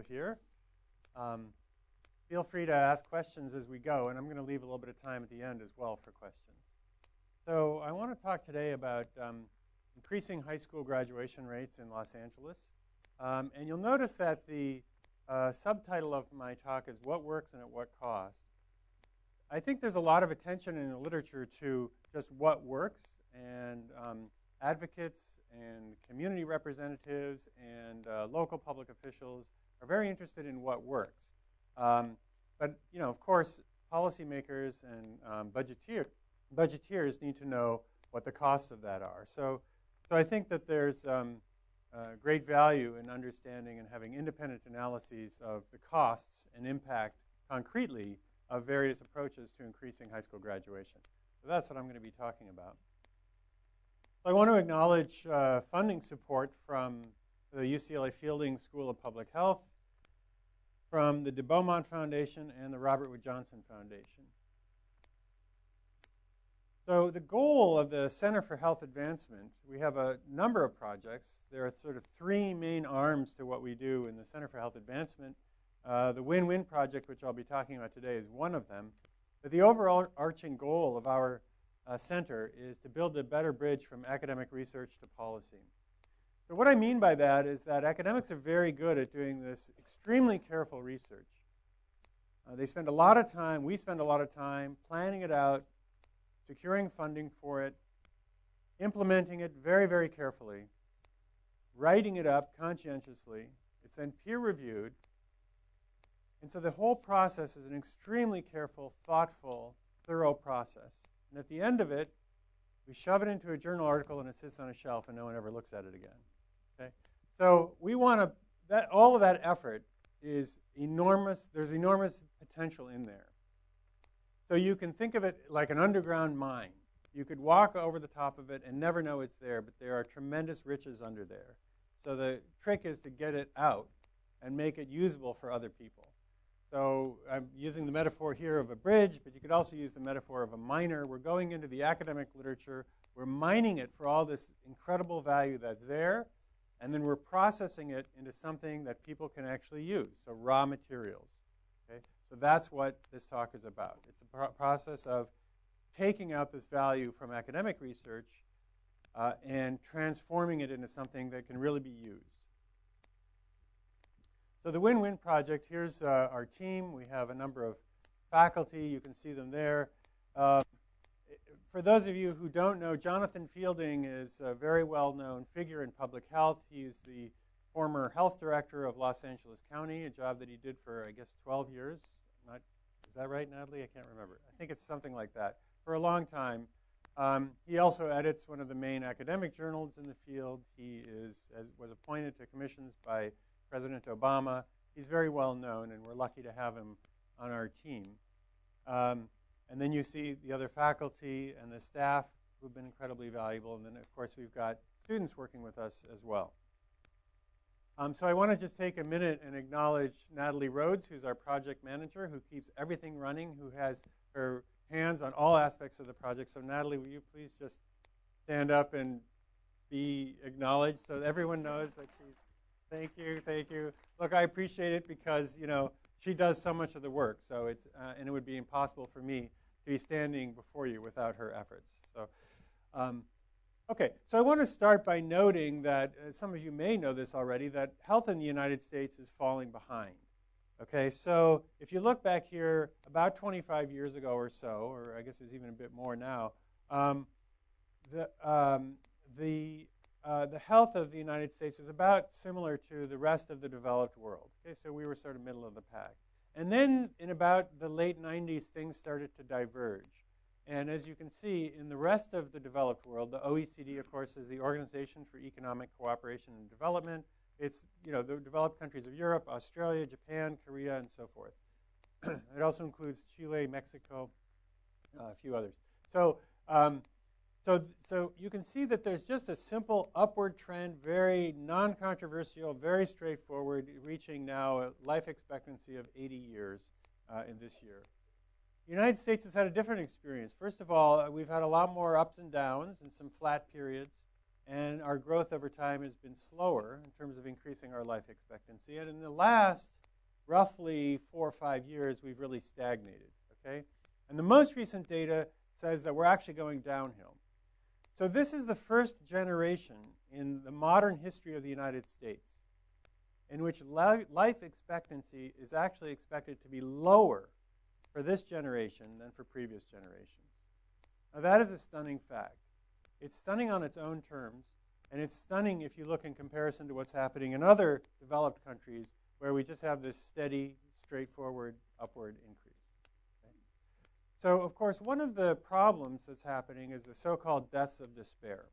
here. Feel free to ask questions as we go, and I'm going to leave a little bit of time at the end as well for questions. So I want to talk today about increasing high school graduation rates in Los Angeles. And you'll notice that the subtitle of my talk is What Works and at What Cost. I think there's a lot of attention in the literature to just what works, and advocates and community representatives and local public officials are very interested in what works. But, you know, of course, policymakers and budgeteers need to know what the costs of that are. So I think that there's great value in understanding and having independent analyses of the costs and impact concretely of various approaches to increasing high school graduation. So that's what I'm going to be talking about. I want to acknowledge funding support from the UCLA Fielding School of Public Health, from the de Beaumont Foundation, and the Robert Wood Johnson Foundation. So the goal of the Center for Health Advancement, we have a number of projects. There are sort of three main arms to what we do in the Center for Health Advancement. The Win-Win Project, which I'll be talking about today, is one of them. But the overarching goal of our center is to build a better bridge from academic research to policy. So what I mean by that is that academics are very good at doing this extremely careful research. They spend a lot of time, we spend a lot of time planning it out, securing funding for it, implementing it very, very carefully, writing it up conscientiously. It's then peer-reviewed. And so the whole process is an extremely careful, thoughtful, thorough process. And at the end of it, we shove it into a journal article and it sits on a shelf and no one ever looks at it again. Okay? So we want to, all of that effort is enormous. There's enormous potential in there. So you can think of it like an underground mine. You could walk over the top of it and never know it's there, but there are tremendous riches under there. So the trick is to get it out and make it usable for other people. So I'm using the metaphor here of a bridge, but you could also use the metaphor of a miner. We're going into the academic literature. We're mining it for all this incredible value that's there, and then we're processing it into something that people can actually use, so raw materials. Okay? So that's what this talk is about. It's the process of taking out this value from academic research and transforming it into something that can really be used. So the Win-Win Project, here's our team. We have a number of faculty. You can see them there. For those of you who don't know, Jonathan Fielding is a very well-known figure in public health. He is the former health director of Los Angeles County, a job that he did for, I guess, 12 years. Is that right, Natalie? I can't remember. I think it's something like that. For a long time. He also edits one of the main academic journals in the field. He was appointed to commissions by President Obama. He's very well known, and we're lucky to have him on our team. And then you see the other faculty and the staff who've been incredibly valuable. And then, of course, we've got students working with us as well. So I want to just take a minute and acknowledge Natalie Rhodes, who's our project manager, who keeps everything running, who has her hands on all aspects of the project. So Natalie, will you please just stand up and be acknowledged so that everyone knows that she's... Thank you, thank you. Look, I appreciate it because, you know, she does so much of the work. So it's, and it would be impossible for me to be standing before you without her efforts. So, okay, so I want to start by noting that, some of you may know this already, that health in the United States is falling behind. Okay, so if you look back here about 25 years ago or so, or I guess it's even a bit more now, the health of the United States was about similar to the rest of the developed world. Okay, so we were sort of middle of the pack. And then in about the late 90s, things started to diverge. And as you can see, in the rest of the developed world, the OECD, of course, is the Organization for Economic Cooperation and Development. It's, you know, the developed countries of Europe, Australia, Japan, Korea, and so forth. It also includes Chile, Mexico, a few others. So you can see that there's just a simple upward trend, very non-controversial, very straightforward, reaching now a life expectancy of 80 years in this year. The United States has had a different experience. First of all, we've had a lot more ups and downs and some flat periods. and our growth over time has been slower in terms of increasing our life expectancy. And in the last roughly 4 or 5 years, we've really stagnated, okay? And the most recent data says that we're actually going downhill. So this is the first generation in the modern history of the United States in which life expectancy is actually expected to be lower for this generation than for previous generations. Now that is a stunning fact. It's stunning on its own terms, and it's stunning if you look in comparison to what's happening in other developed countries where we just have this steady, straightforward, upward increase. Okay? So, of course, one of the problems that's happening is the so-called deaths of despair.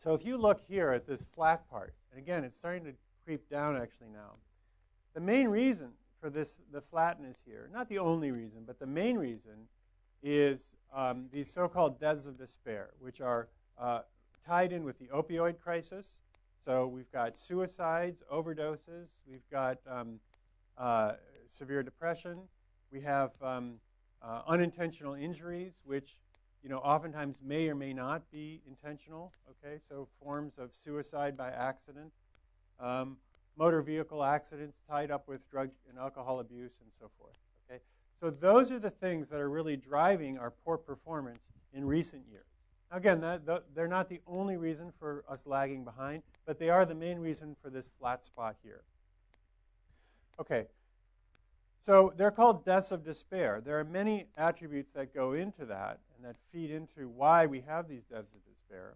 So if you look here at this flat part, and again, it's starting to creep down actually now, the main reason for this, the flatness here, not the only reason, but the main reason is these so-called deaths of despair, which are tied in with the opioid crisis. So we've got suicides, overdoses, we've got severe depression, we have unintentional injuries, which oftentimes may or may not be intentional, okay? So forms of suicide by accident, motor vehicle accidents tied up with drug and alcohol abuse, and so forth, okay? So those are the things that are really driving our poor performance in recent years. Again, they're not the only reason for us lagging behind, but they are the main reason for this flat spot here. Okay, so they're called deaths of despair. There are many attributes that go into that and that feed into why we have these deaths of despair.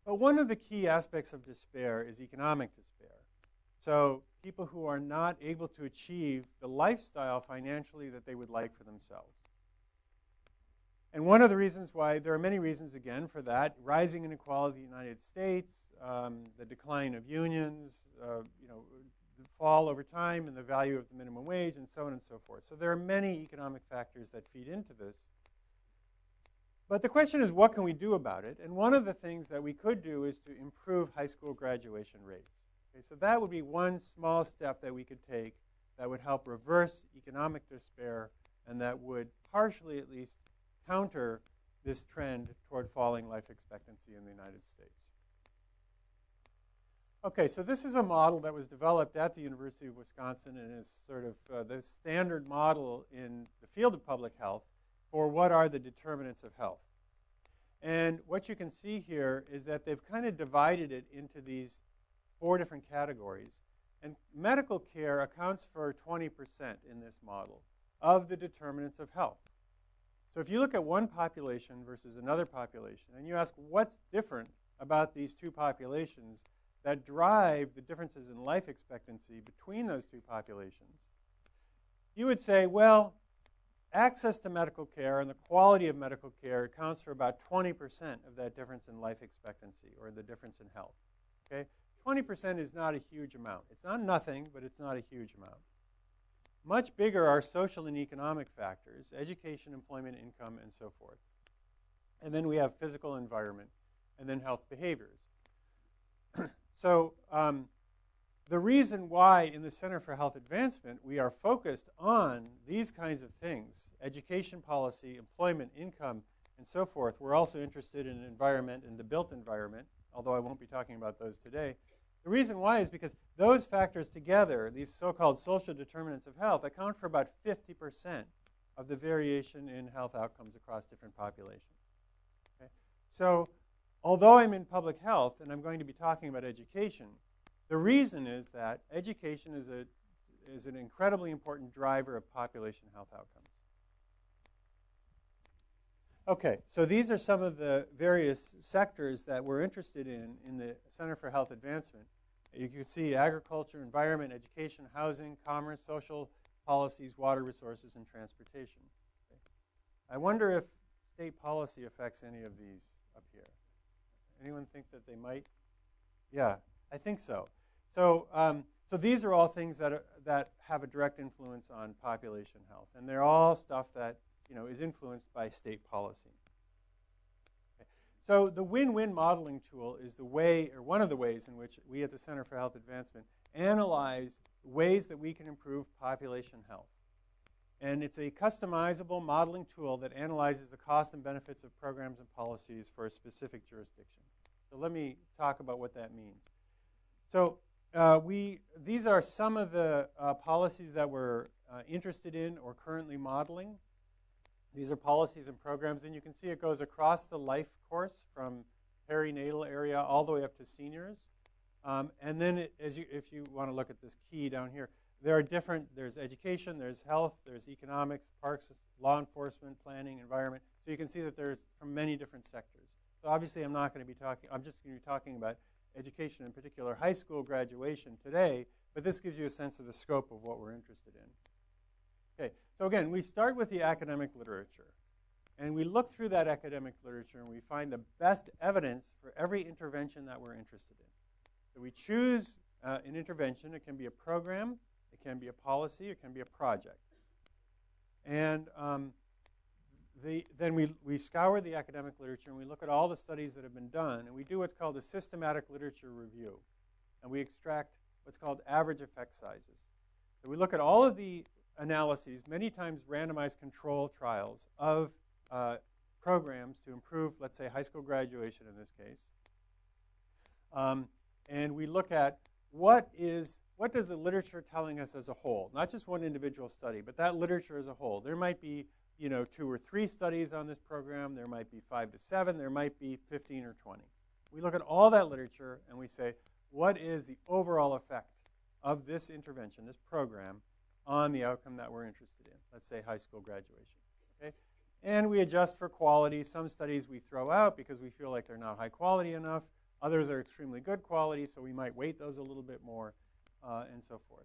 But one of the key aspects of despair is economic despair. So people who are not able to achieve the lifestyle financially that they would like for themselves. And one of the reasons why, there are many reasons again for that, rising inequality in the United States, the decline of unions, the fall over time in the value of the minimum wage, and so on and so forth. So there are many economic factors that feed into this. But the question is, what can we do about it? And one of the things that we could do is to improve high school graduation rates. Okay, so that would be one small step that we could take that would help reverse economic despair and that would partially at least counter this trend toward falling life expectancy in the United States. Okay, so this is a model that was developed at the University of Wisconsin and is sort of the standard model in the field of public health for what are the determinants of health. And what you can see here is that they've kind of divided it into these 4 different categories. And medical care accounts for 20% in this model of the determinants of health. So if you look at one population versus another population, and you ask what's different about these two populations that drive the differences in life expectancy between those two populations, you would say, well, access to medical care and the quality of medical care accounts for about 20% of that difference in life expectancy or the difference in health. Okay? 20% is not a huge amount. It's not nothing, but it's not a huge amount. Much bigger are social and economic factors, education, employment, income, and so forth. And then we have physical environment, and then health behaviors. So the reason why in the Center for Health Advancement we are focused on these kinds of things, education policy, employment, income, and so forth. We're also interested in environment and the built environment, although I won't be talking about those today. The reason why is because those factors together, these so-called social determinants of health, account for about 50% of the variation in health outcomes across different populations. Okay? So although I'm in public health and I'm going to be talking about education, the reason is that education is an incredibly important driver of population health outcomes. Okay, so these are some of the various sectors that we're interested in the Center for Health Advancement. You can see agriculture, environment, education, housing, commerce, social policies, water resources, and transportation. Okay. I wonder if state policy affects any of these up here. Anyone think that they might? Yeah, I think so. So, so these are all things that have a direct influence on population health, and they're all stuff that is influenced by state policy. Okay. So the win-win modeling tool is the way, or one of the ways in which we at the Center for Health Advancement analyze ways that we can improve population health. And it's a customizable modeling tool that analyzes the cost and benefits of programs and policies for a specific jurisdiction. So let me talk about what that means. So these are some of the policies that we're interested in or currently modeling. These are policies and programs, and you can see it goes across the life course from perinatal area all the way up to seniors. And then if you want to look at this key down here, there are there's education, there's health, there's economics, parks, law enforcement, planning, environment. So you can see that there's from many different sectors. So obviously I'm just going to be talking about education, in particular high school graduation today, but this gives you a sense of the scope of what we're interested in. Okay, so again, we start with the academic literature, and we look through that academic literature and we find the best evidence for every intervention that we're interested in. So we choose an intervention. It can be a program, it can be a policy, it can be a project. And then we scour the academic literature and we look at all the studies that have been done, and we do what's called a systematic literature review. And we extract what's called average effect sizes. So we look at all of the analyses, many times randomized control trials of programs to improve, let's say, high school graduation in this case. And we look at what does the literature telling us as a whole, not just one individual study, but that literature as a whole. There might be 2 or 3 studies on this program. There might be 5 to 7. There might be 15 or 20. We look at all that literature and we say, what is the overall effect of this intervention, this program, on the outcome that we're interested in? Let's say high school graduation. Okay? And we adjust for quality. Some studies we throw out because we feel like they're not high quality enough. Others are extremely good quality, so we might weight those a little bit more, and so forth.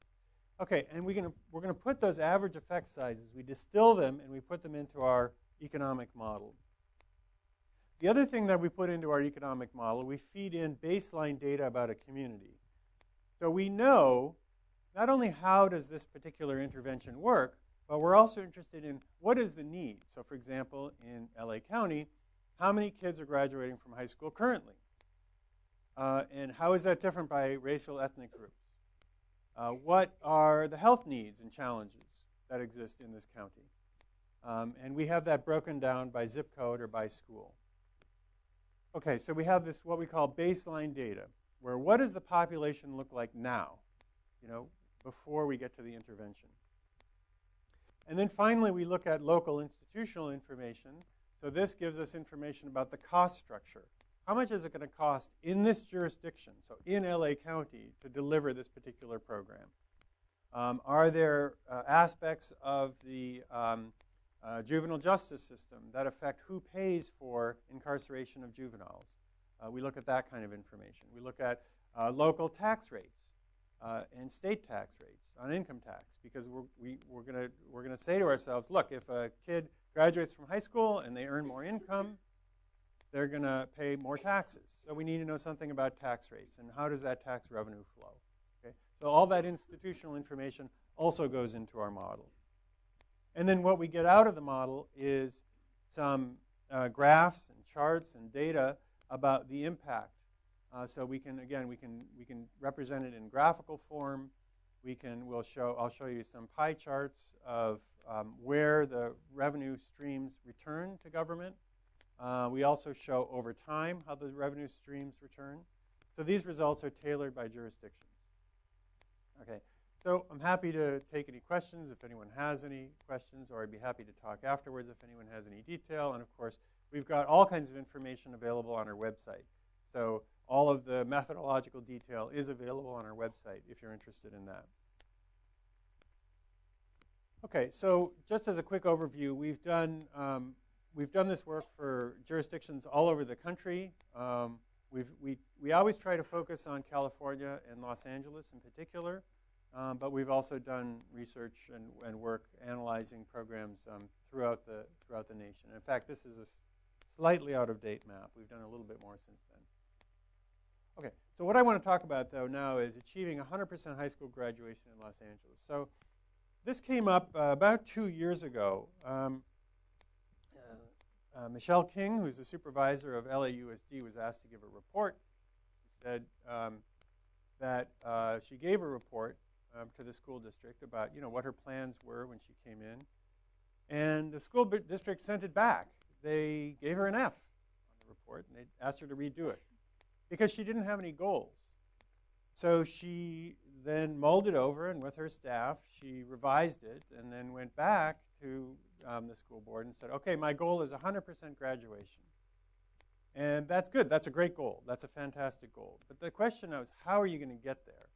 Okay, and we're going to put those average effect sizes, we distill them, and we put them into our economic model. The other thing that we put into our economic model, we feed in baseline data about a community. So we know not only how does this particular intervention work, but we're also interested in what is the need. So for example, in LA County, how many kids are graduating from high school currently? And how is that different by racial ethnic groups? What are the health needs and challenges that exist in this county? And we have that broken down by zip code or by school. Okay, so we have this, what we call baseline data, where what does the population look like now, before we get to the intervention? And then finally, we look at local institutional information. So this gives us information about the cost structure. How much is it going to cost in this jurisdiction, so in LA County, to deliver this particular program? Are there aspects of the juvenile justice system that affect who pays for incarceration of juveniles? We look at that kind of information. We look at local tax rates and state tax rates on income tax, because we're going to say to ourselves, look, if a kid graduates from high school and they earn more income, they're going to pay more taxes. So we need to know something about tax rates and how does that tax revenue flow. Okay? So all that institutional information also goes into our model. And then what we get out of the model is some graphs and charts and data about the impact. So we can represent it in graphical form. I'll show you some pie charts of where the revenue streams return to government. We also show over time how the revenue streams return. So these results are tailored by jurisdictions. Okay, so I'm happy to take any questions if anyone has any questions, or I'd be happy to talk afterwards if anyone has any detail. And of course, we've got all kinds of information available on our website. So all of the methodological detail is available on our website if you're interested in that. Okay, so just as a quick overview, we've done this work for jurisdictions all over the country. We always try to focus on California and Los Angeles in particular, but we've also done research and work analyzing programs throughout the nation. In fact, this is a slightly out-of-date map. We've done a little bit more since then. Okay, so what I want to talk about, though, now is achieving 100% high school graduation in Los Angeles. So this came up about 2 years ago. Michelle King, who's the supervisor of LAUSD, was asked to give a report. She said that she gave a report to the school district about what her plans were when she came in. And the school district sent it back. They gave her an F on the report, and they asked her to redo it. because she didn't have any goals. So she then mulled it over, and with her staff, she revised it and then went back to the school board and said, okay, my goal is 100% graduation. And that's good. That's a great goal. That's a fantastic goal. But the question now is, how are you going to get there?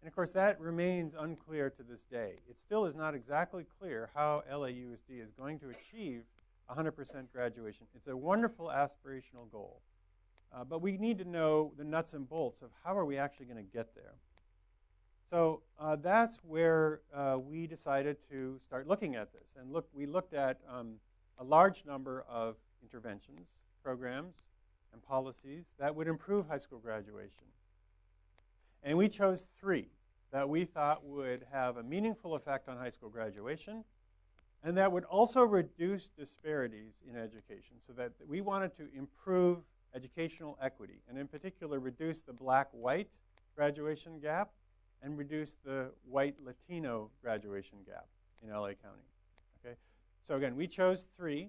And, of course, that remains unclear to this day. It still is not exactly clear how LAUSD is going to achieve 100% graduation. It's a wonderful aspirational goal. But we need to know the nuts and bolts of how are we actually going to get there. So that's where we decided to start looking at this. And we looked at a large number of interventions, programs, and policies that would improve high school graduation. And we chose 3 that we thought would have a meaningful effect on high school graduation and that would also reduce disparities in education, so that we wanted to improve educational equity, and in particular reduce the black-white graduation gap and reduce the white-Latino graduation gap in LA County. Okay, so again, we chose 3.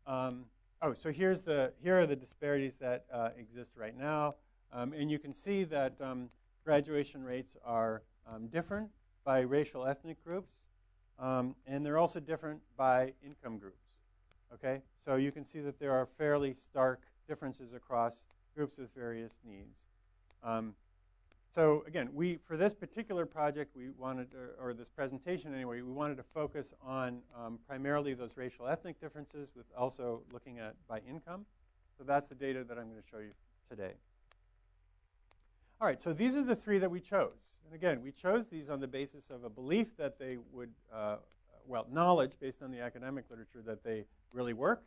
So here are the disparities that exist right now, and you can see that graduation rates are different by racial ethnic groups, and they're also different by income groups. Okay, so you can see that there are fairly stark differences across groups with various needs. So again, for this particular project, we wanted, or this presentation anyway, we wanted to focus on primarily those racial ethnic differences, with also looking at by income. So that's the data that I'm going to show you today. All right, so these are the 3 that we chose. And again, we chose these on the basis of a belief that they would, knowledge based on the academic literature that they really work.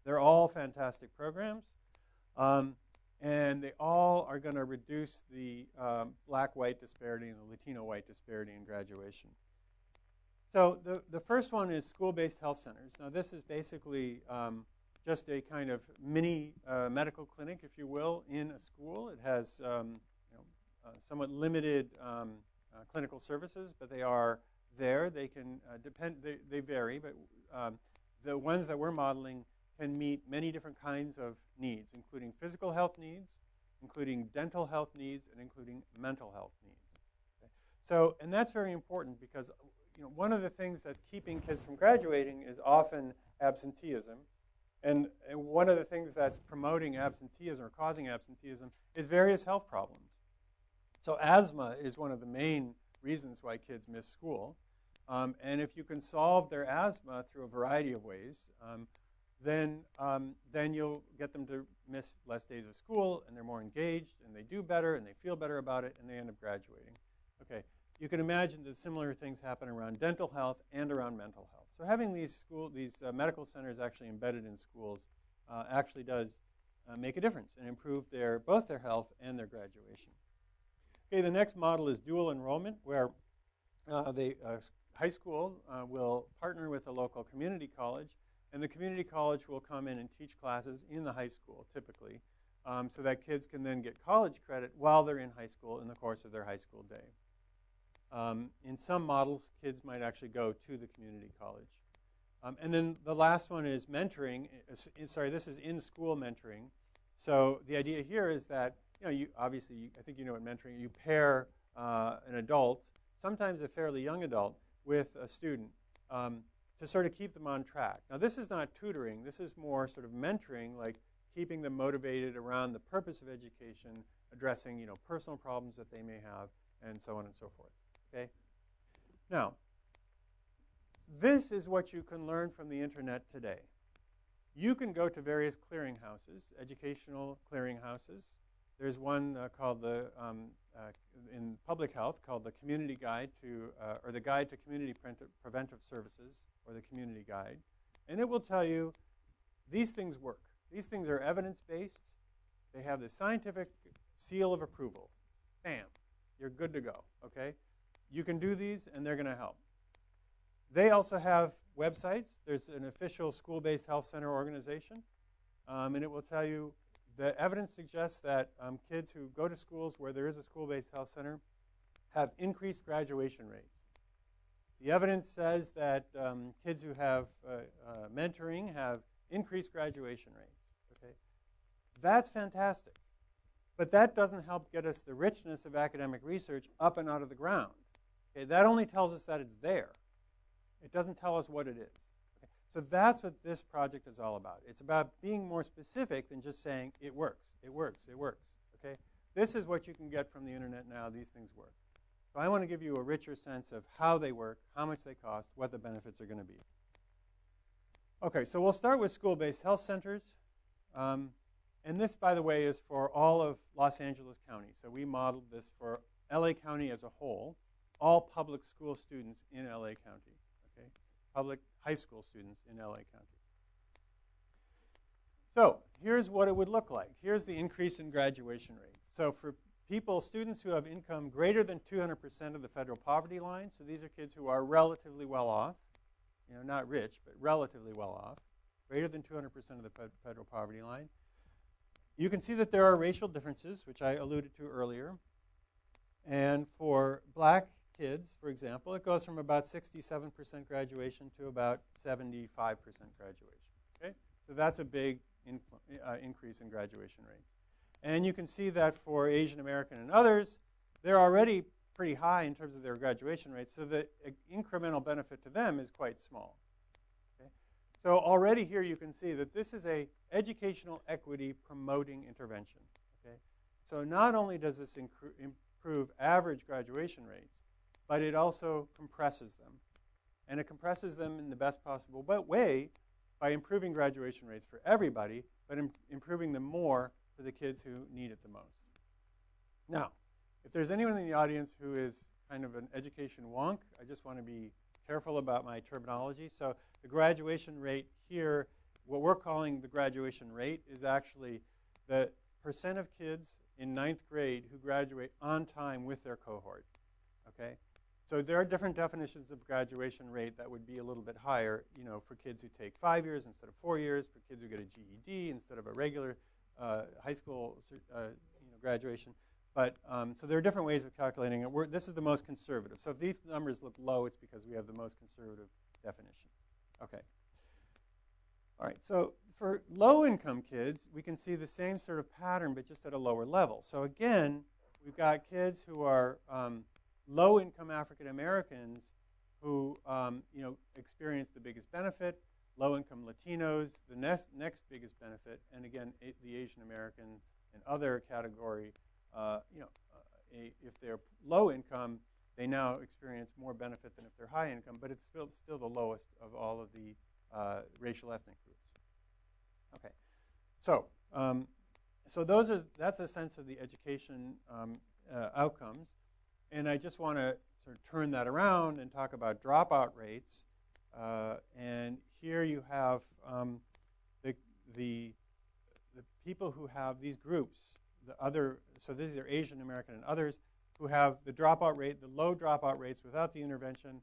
They're all fantastic programs. And they all are going to reduce the black-white disparity and the Latino-white disparity in graduation. So the first one is school-based health centers. Now this is basically just a kind of mini medical clinic, if you will, in a school. It has somewhat limited clinical services, but they are there. They can they vary, but the ones that we're modeling can meet many different kinds of needs, including physical health needs, including dental health needs, and including mental health needs. Okay? So, and that's very important because one of the things that's keeping kids from graduating is often absenteeism. And one of the things that's promoting absenteeism or causing absenteeism is various health problems. So asthma is one of the main reasons why kids miss school. And if you can solve their asthma through a variety of ways, then you'll get them to miss less days of school, and they're more engaged, and they do better, and they feel better about it, and they end up graduating. Okay, you can imagine that similar things happen around dental health and around mental health. So having these medical centers actually embedded in schools actually does make a difference and improve both their health and their graduation. Okay, the next model is dual enrollment, where the high school will partner with a local community college, and the community college will come in and teach classes in the high school, typically, so that kids can then get college credit while they're in high school in the course of their high school day. In some models, kids might actually go to the community college. And then the last one is mentoring. This is in-school mentoring. So the idea here is that, I think you know what mentoring, you pair an adult, sometimes a fairly young adult, with a student to sort of keep them on track. Now, this is not tutoring. This is more sort of mentoring, like keeping them motivated around the purpose of education, addressing, personal problems that they may have, and so on and so forth. Okay? Now, this is what you can learn from the internet today. You can go to various clearinghouses, educational clearinghouses. There's one called in public health called the Community Guide to, or the Guide to Community Preventive Services, or the Community Guide. And it will tell you these things work. These things are evidence-based. They have the scientific seal of approval. Bam, you're good to go, okay? You can do these, and they're going to help. They also have websites. There's an official school-based health center organization, and it will tell you the evidence suggests that kids who go to schools where there is a school-based health center have increased graduation rates. The evidence says that kids who have mentoring have increased graduation rates. Okay, that's fantastic. But that doesn't help get us the richness of academic research up and out of the ground. Okay, that only tells us that it's there. It doesn't tell us what it is. Okay, so that's what this project is all about. It's about being more specific than just saying it works, it works, it works. Okay? This is what you can get from the internet now. These things work. So I want to give you a richer sense of how they work, how much they cost, what the benefits are going to be. Okay, so we'll start with school-based health centers. And this, by the way, is for all of Los Angeles County. So we modeled this for LA County as a whole, all public school students in LA County, okay? Public high school students in LA County. So here's what it would look like. Here's the increase in graduation rate. So for people, students who have income greater than 200% of the federal poverty line, so these are kids who are relatively well off, you know, not rich, but relatively well off, greater than 200% of the federal poverty line. You can see that there are racial differences, which I alluded to earlier. And for black kids, for example, it goes from about 67% graduation to about 75% graduation. Okay? So that's a big increase in graduation rates. And you can see that for Asian American and others, they're already pretty high in terms of their graduation rates, so the incremental benefit to them is quite small. Okay? So already here you can see that this is a educational equity promoting intervention. Okay? So not only does this improve average graduation rates, but it also compresses them. And it compresses them in the best possible way by improving graduation rates for everybody, but improving them more for the kids who need it the most. Now, if there's anyone in the audience who is kind of an education wonk, I just want to be careful about my terminology. So the graduation rate here, what we're calling the graduation rate, is actually the percent of kids in 9th grade who graduate on time with their cohort. Okay? So there are different definitions of graduation rate that would be a little bit higher, you know, for kids who take 5 years instead of 4 years, for kids who get a GED instead of a regular high school graduation. But so there are different ways of calculating it. This is the most conservative. So if these numbers look low, it's because we have the most conservative definition. Okay. All right. So for low-income kids, we can see the same sort of pattern, but just at a lower level. So again, we've got kids who are low-income African Americans who experience the biggest benefit. Low-income Latinos, the next biggest benefit, and again, the Asian American and other category. If they're low income, they now experience more benefit than if they're high income, but it's still the lowest of all of the racial ethnic groups. Okay, so that's a sense of the education outcomes, and I just want to sort of turn that around and talk about dropout rates. And here you have the people who have these groups. So these are Asian American and others who have the dropout rate, the low dropout rates without the intervention.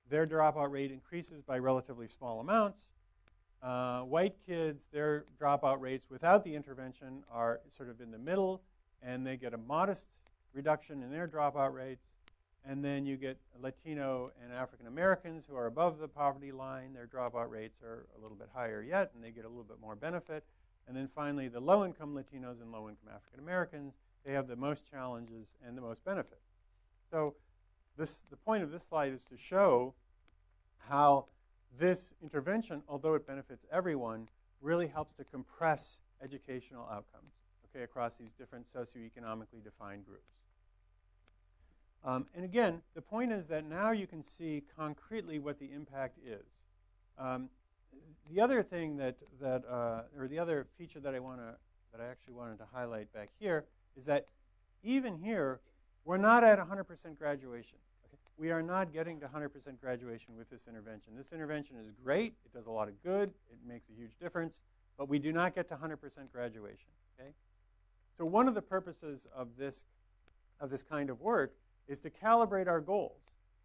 Their dropout rate increases by relatively small amounts. White kids, their dropout rates without the intervention are sort of in the middle, and they get a modest reduction in their dropout rates. And then you get Latino and African Americans who are above the poverty line. Their dropout rates are a little bit higher yet, and they get a little bit more benefit. And then finally, the low-income Latinos and low-income African Americans, they have the most challenges and the most benefit. So the point of this slide is to show how this intervention, although it benefits everyone, really helps to compress educational outcomes, okay, across these different socioeconomically defined groups. And again, the point is that now you can see concretely what the impact is. The other thing or the other feature that I actually wanted to highlight back here is that even here, we're not at 100% graduation. Okay? We are not getting to 100% graduation with this intervention. This intervention is great. It does a lot of good. It makes a huge difference. But we do not get to 100% graduation. Okay? So one of the purposes of this kind of work is to calibrate our goals.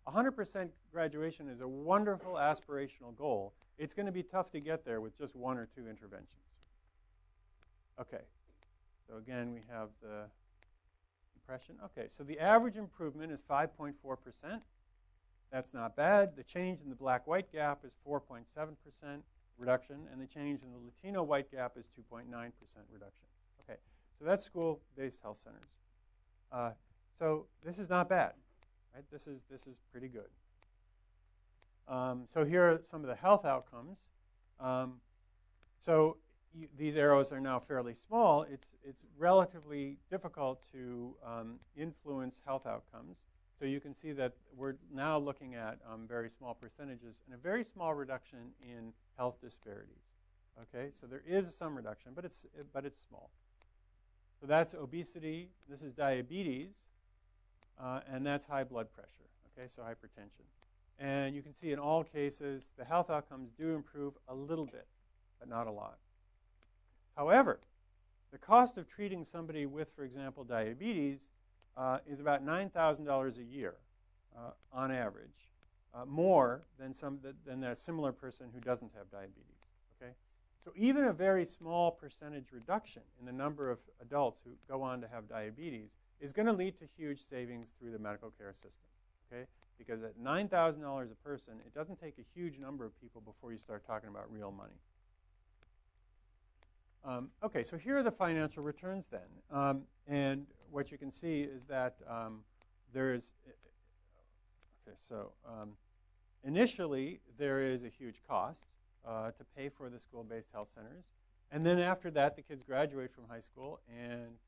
100% graduation is a wonderful aspirational goal. It's going to be tough to get there with just one or two interventions. Okay, so again, we have the impression. Okay, so the average improvement is 5.4%. That's not bad. The change in the black-white gap is 4.7% reduction, and the change in the Latino-white gap is 2.9% reduction. Okay, So that's school-based health centers. So this is not bad, right? This is pretty good. So here are some of the health outcomes. These arrows are now fairly small. It's relatively difficult to influence health outcomes. So you can see that we're now looking at very small percentages and a very small reduction in health disparities. Okay, so there is some reduction, but it's small. So that's obesity. This is diabetes, and that's high blood pressure. Okay, so hypertension. And you can see in all cases the health outcomes do improve a little bit, but not a lot. However, the cost of treating somebody with, for example, diabetes is about $9,000 a year on average, more than a similar person who doesn't have diabetes. Okay, so even a very small percentage reduction in the number of adults who go on to have diabetes is going to lead to huge savings through the medical care system. Okay, because at $9,000 a person, it doesn't take a huge number of people before you start talking about real money. Okay, so here are the financial returns then. And what you can see is that initially there is a huge cost to pay for the school-based health centers. And then after that, the kids graduate from high school and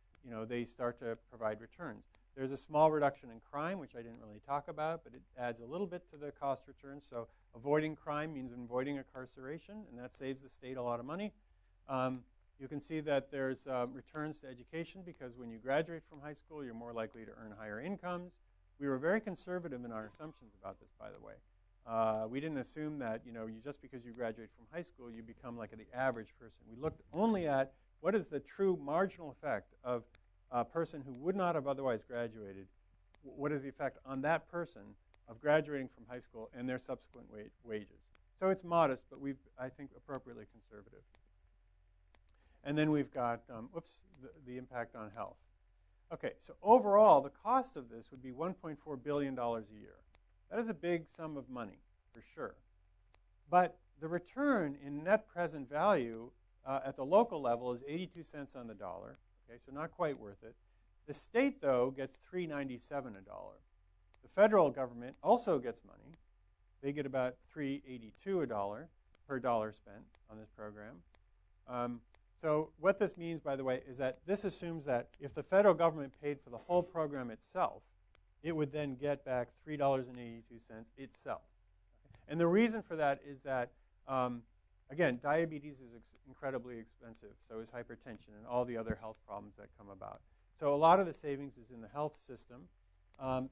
they start to provide returns. There's a small reduction in crime, which I didn't really talk about, but it adds a little bit to the cost return. So avoiding crime means avoiding incarceration, and that saves the state a lot of money. You can see that there's returns to education because when you graduate from high school, you're more likely to earn higher incomes. We were very conservative in our assumptions about this, by the way. We didn't assume that just because you graduate from high school, you become like the average person. We looked only at what is the true marginal effect of a person who would not have otherwise graduated. What is the effect on that person of graduating from high school and their subsequent wages? So it's modest, but I think appropriately conservative. And then we've got, the impact on health. Okay, so overall, the cost of this would be $1.4 billion a year. That is a big sum of money, for sure. But the return in net present value at the local level is 82 cents on the dollar. Okay, so not quite worth it. The state, though, gets $3.97 a dollar. The federal government also gets money. They get about $3.82 a dollar per dollar spent on this program. So what this means, by the way, is that this assumes that if the federal government paid for the whole program itself, it would then get back $3.82 itself. And the reason for that is that, again, diabetes is incredibly expensive, so is hypertension and all the other health problems that come about. So a lot of the savings is in the health system. The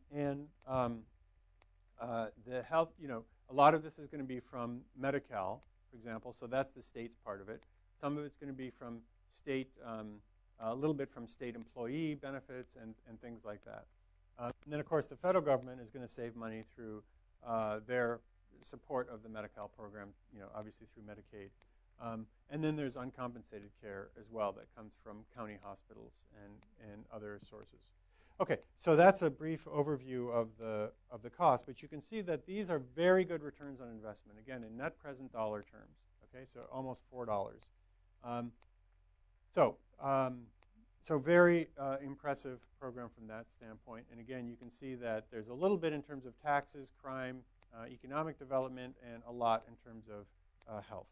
health, a lot of this is going to be from Medi-Cal, for example, so that's the state's part of it. Some of it's going to be from state, a little bit from state employee benefits and things like that. And then, of course, the federal government is going to save money through their support of the Medi-Cal program, obviously through Medicaid. And then there's uncompensated care as well that comes from county hospitals and other sources. Okay, so that's a brief overview of the cost, but you can see that these are very good returns on investment, again, in net present dollar terms. Okay, so almost $4. So very impressive program from that standpoint. And again, you can see that there's a little bit in terms of taxes, crime, economic development, and a lot in terms of health.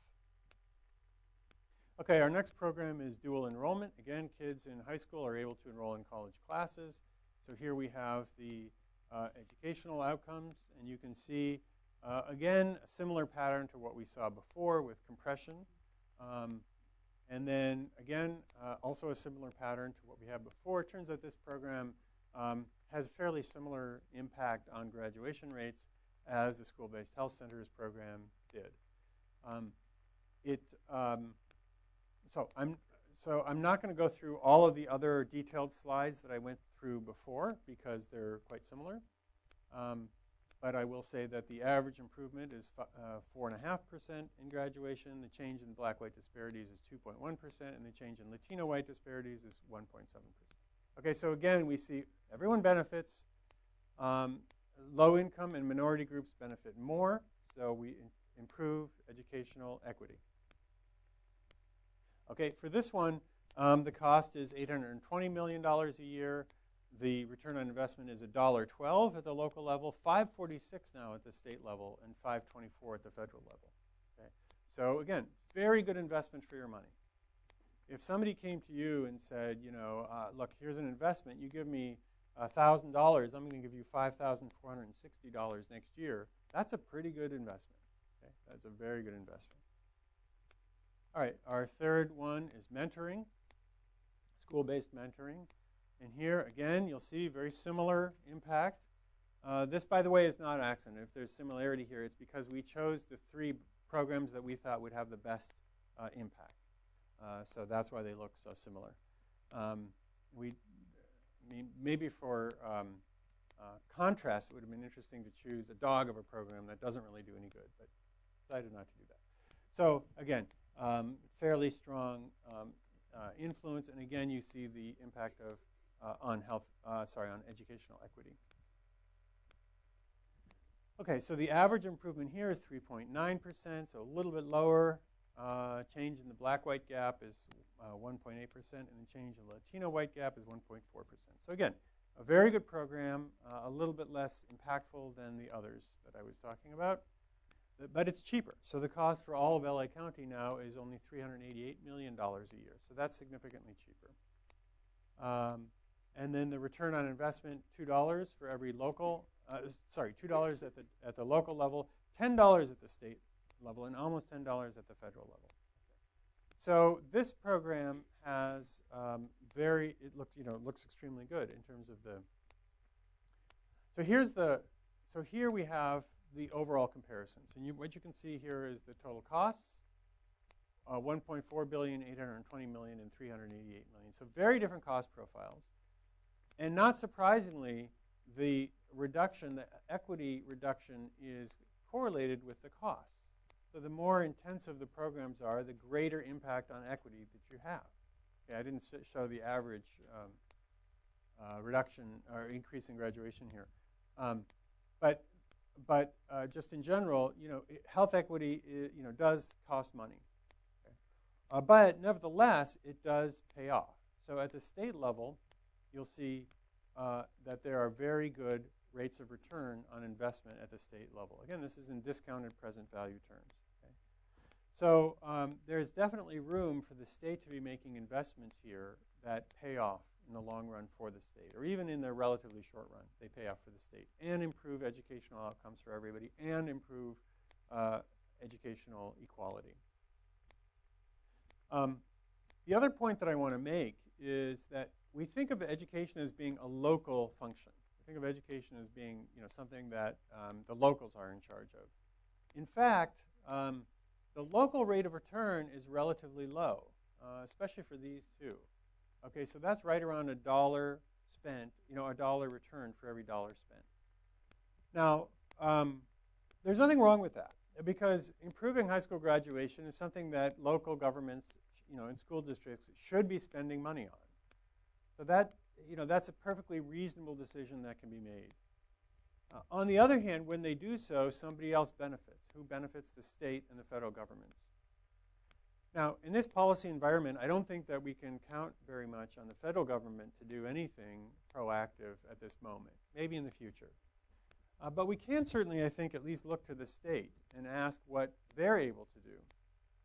Okay, our next program is dual enrollment. Again, kids in high school are able to enroll in college classes. So here we have the educational outcomes, and you can see, again, a similar pattern to what we saw before with compression. And then, again, also a similar pattern to what we had before. It turns out this program has fairly similar impact on graduation rates as the school-based health centers program did. So I'm not going to go through all of the other detailed slides that I went through before because they're quite similar. But I will say that the average improvement is 4.5% in graduation. The change in black-white disparities is 2.1%, and the change in Latino-white disparities is 1.7%. Okay, so again, we see everyone benefits. Low-income and minority groups benefit more, so we improve educational equity. Okay, for this one, The cost is $820 million a year. The return on investment is $1.12 at the local level, $5.46 now at the state level, and $5.24 at the federal level. Okay? So again, very good investment for your money. If somebody came to you and said, you know, look, here's an investment. You give me $1,000. I'm going to give you $5,460 next year. That's a pretty good investment. Okay? That's a very good investment. All right, our third one is mentoring, school-based mentoring. And here, again, you'll see very similar impact. This, by the way, is not an accident. If there's similarity here, it's because we chose the three programs that we thought would have the best impact. So that's why they look so similar. Maybe for contrast, it would have been interesting to choose a dog of a program that doesn't really do any good, but decided not to do that. So again, fairly strong influence, and again, you see the impact of on educational equity. Okay, so the average improvement here is 3.9%, so a little bit lower. Change in the black-white gap is 1.8%, and the change in the Latino-white gap is 1.4%. So again, a very good program, a little bit less impactful than the others that I was talking about, but it's cheaper. So the cost for all of LA County now is only $388 million a year. So that's significantly cheaper. And then the return on investment, $2 for every local, $2 at the local level, $10 at the state level, and almost $10 at the federal level. So this program has looks extremely good in terms of the. So here we have the overall comparisons, and what you can see here is the total costs: 1.4 billion, 820 million, and 388 million. So very different cost profiles, and not surprisingly, the reduction, the equity reduction, is correlated with the costs. So the more intensive the programs are, the greater impact on equity that you have. Okay, I didn't show the average reduction or increase in graduation here, but just in general, health equity does cost money. Okay? But nevertheless, it does pay off. So at the state level, you'll see that there are very good rates of return on investment at the state level. Again, this is in discounted present value terms. Okay? So there's definitely room for the state to be making investments here that pay off in the long run for the state, or even in the relatively short run, they pay off for the state, and improve educational outcomes for everybody, and improve educational equality. The other point that I want to make is that we think of education as being a local function. We think of education as being something that the locals are in charge of. In fact, the local rate of return is relatively low, especially for these two. Okay, so that's right around $1 spent, $1 return for every dollar spent. Now, there's nothing wrong with that, because improving high school graduation is something that local governments, in school districts should be spending money on. So that, that's a perfectly reasonable decision that can be made. On the other hand, when they do so, somebody else benefits. Who benefits? The state and the federal governments. Now, in this policy environment, I don't think that we can count very much on the federal government to do anything proactive at this moment, maybe in the future. But we can certainly, I think, at least look to the state and ask what they're able to do.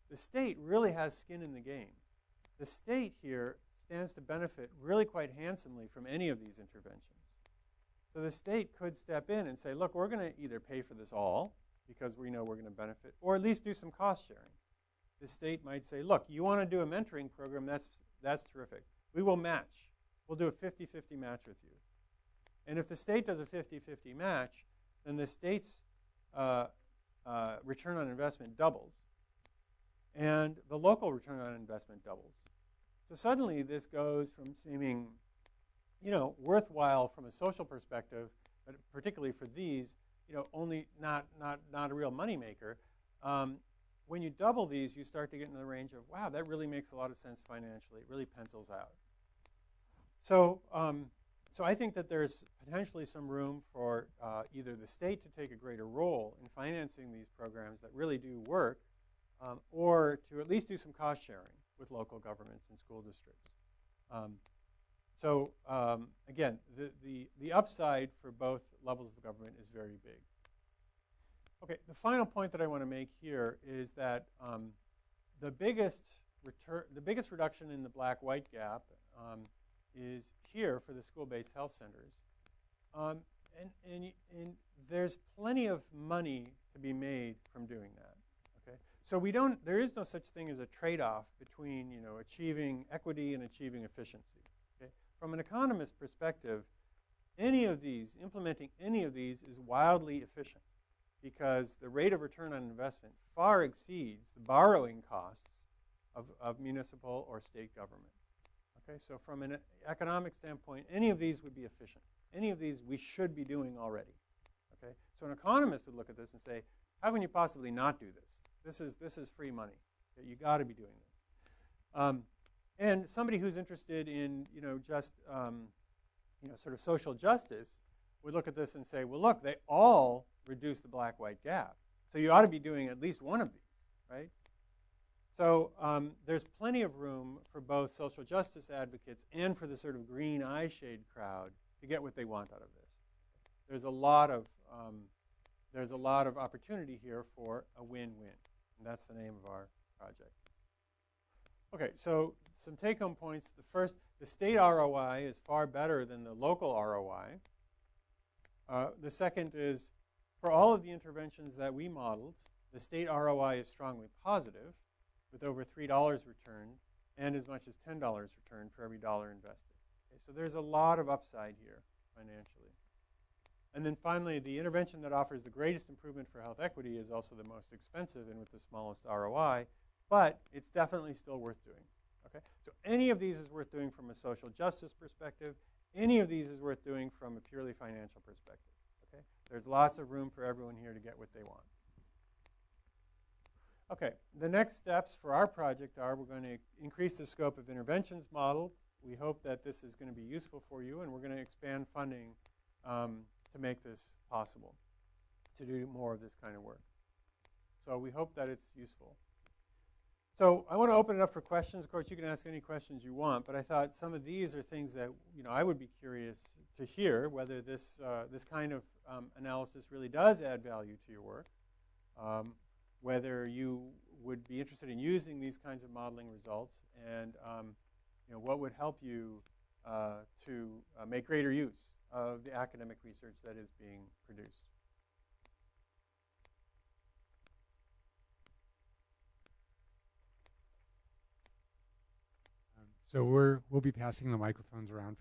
The state really has skin in the game. The state here stands to benefit really quite handsomely from any of these interventions. So the state could step in and say, look, we're going to either pay for this all, because we know we're going to benefit, or at least do some cost sharing. The state might say, look, you want to do a mentoring program, that's terrific. We will match. We'll do a 50-50 match with you. And if the state does a 50-50 match, then the state's return on investment doubles, and the local return on investment doubles. So suddenly this goes from seeming, worthwhile from a social perspective, but particularly for these, only not a real moneymaker. When you double these, you start to get into the range of, wow, that really makes a lot of sense financially. It really pencils out. So, so I think that there's potentially some room for either the state to take a greater role in financing these programs that really do work, or to at least do some cost sharing with local governments and school districts. Again, the upside for both levels of government is very big. Okay, the final point that I want to make here is that the biggest reduction in the black-white gap is here for the school-based health centers. And there's plenty of money to be made from doing that. Okay, so there is no such thing as a trade-off between achieving equity and achieving efficiency. Okay, from an economist's perspective, implementing any of these is wildly efficient because the rate of return on investment far exceeds the borrowing costs of municipal or state government. Okay, so from an economic standpoint, any of these would be efficient. Any of these we should be doing already. Okay, so an economist would look at this and say, how can you possibly not do this? This is free money. Okay, you got to be doing this. And somebody who's interested in sort of social justice would look at this and say, well, look, they all reduce the black-white gap. So you ought to be doing at least one of these, right? So there's plenty of room for both social justice advocates and for the sort of green eye shade crowd to get what they want out of this. There's a lot of opportunity here for a win-win, and that's the name of our project. Okay, so some take-home points. The first, the state ROI is far better than the local ROI. The second is, for all of the interventions that we modeled, the state ROI is strongly positive, with over $3 returned and as much as $10 returned for every dollar invested. Okay, so there's a lot of upside here financially. And then finally, the intervention that offers the greatest improvement for health equity is also the most expensive and with the smallest ROI, but it's definitely still worth doing. Okay, so any of these is worth doing from a social justice perspective. Any of these is worth doing from a purely financial perspective. Okay, there's lots of room for everyone here to get what they want. Okay, the next steps for our project are we're going to increase the scope of interventions modeled. We hope that this is going to be useful for you, and we're going to expand funding to make this possible, to do more of this kind of work. So we hope that it's useful. So I want to open it up for questions. Of course, you can ask any questions you want, but I thought some of these are things that I would be curious to hear, whether this kind of analysis really does add value to your work. Whether you would be interested in using these kinds of modeling results, and what would help you to make greater use of the academic research that is being produced. So we'll be passing the microphones around.